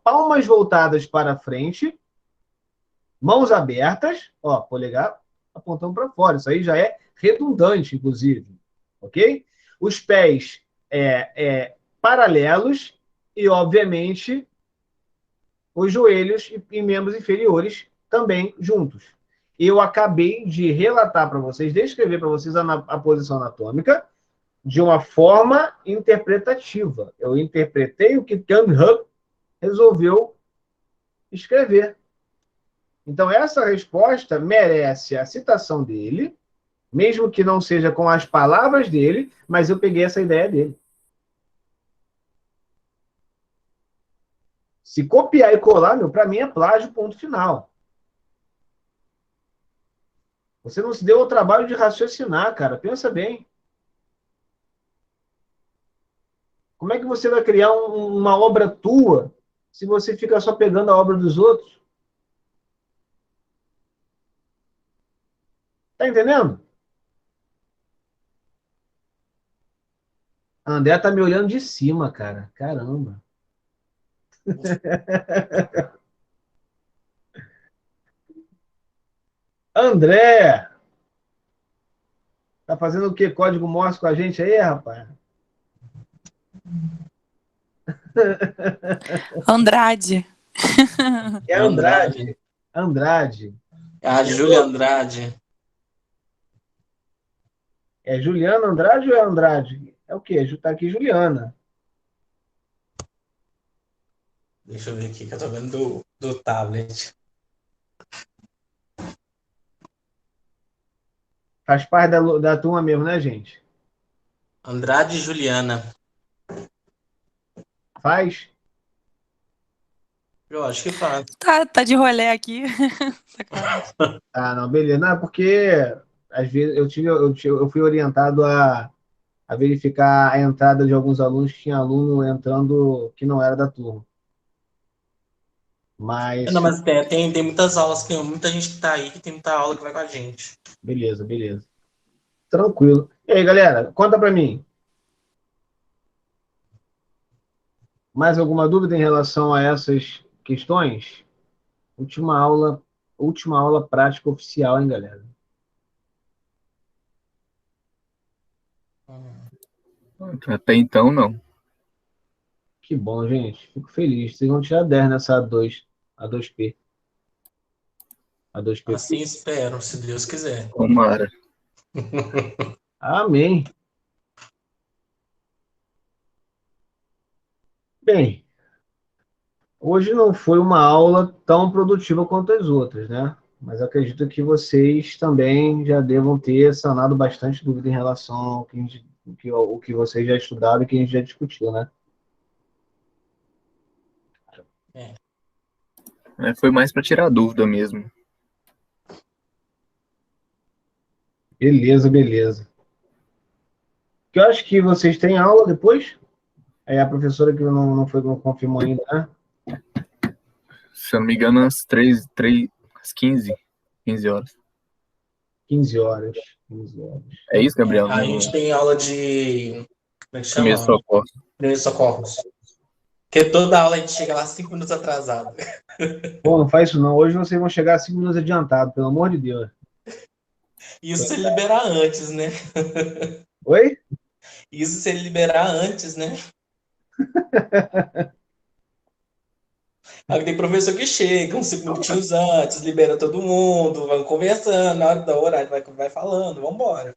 Palmas voltadas para frente, mãos abertas, ó, polegar apontando para fora. Isso aí já é redundante, inclusive, ok? Os pés paralelos e, obviamente, os joelhos e membros inferiores também juntos. Eu acabei de relatar para vocês, descrever para vocês a posição anatômica de uma forma interpretativa. Eu interpretei o que Ken Hub resolveu escrever. Então, essa resposta merece a citação dele, mesmo que não seja com as palavras dele, mas eu peguei essa ideia dele. Se copiar e colar, para mim é plágio, ponto final. Você não se deu ao trabalho de raciocinar, cara. Pensa bem. Como é que você vai criar uma obra tua se você fica só pegando a obra dos outros? Tá entendendo? A André tá me olhando de cima, cara. Caramba. André! Tá fazendo o quê? Código Morse com a gente aí, rapaz? Andrade. É Andrade. Andrade. É a Júlia Andrade. É Juliana Andrade ou é Andrade? É o quê? Tá aqui Juliana. Deixa eu ver aqui, que eu tô vendo do tablet. Faz parte da turma mesmo, né, gente? Andrade e Juliana. Faz? Eu acho que faz. Tá de rolê aqui. Ah, não, beleza. Não, porque às vezes eu fui orientado a verificar a entrada de alguns alunos, tinha aluno entrando que não era da turma. Mas, Não, mas tem muitas aulas, tem muita gente que tá aí, que tem muita aula que vai com a gente. beleza, beleza. Tranquilo. E aí, galera, conta para mim. Mais alguma dúvida em relação a essas questões? Última aula prática oficial, hein, galera? Até então, não. Que bom, gente. Fico feliz. Vocês vão tirar 10 nessa A2P. A2P. Assim espero, se Deus quiser. Tomara. Amém. Bem, hoje não foi uma aula tão produtiva quanto as outras, né? Mas acredito que vocês também já devam ter sanado bastante dúvida em relação ao o que vocês já estudaram e que a gente já discutiu, né? Foi mais para tirar dúvida mesmo. Beleza, beleza. Que eu acho que vocês têm aula depois? É a professora que não confirmou ainda, né? Se eu não me engano, às 15 horas. 15 horas. 15 horas. É isso, Gabriel? A gente tem aula de... Como é que chama? Primeiros socorros. Primeiros socorros. Porque toda aula a gente chega lá 5 minutos atrasado. Pô, não faz isso não. Hoje vocês vão chegar 5 minutos adiantado, pelo amor de Deus. Isso se ele liberar antes, né? Oi? Isso se ele liberar antes, né? Aí tem professor que chega uns 5 minutinhos antes, libera todo mundo, vai conversando, na hora da horário vai falando, vambora.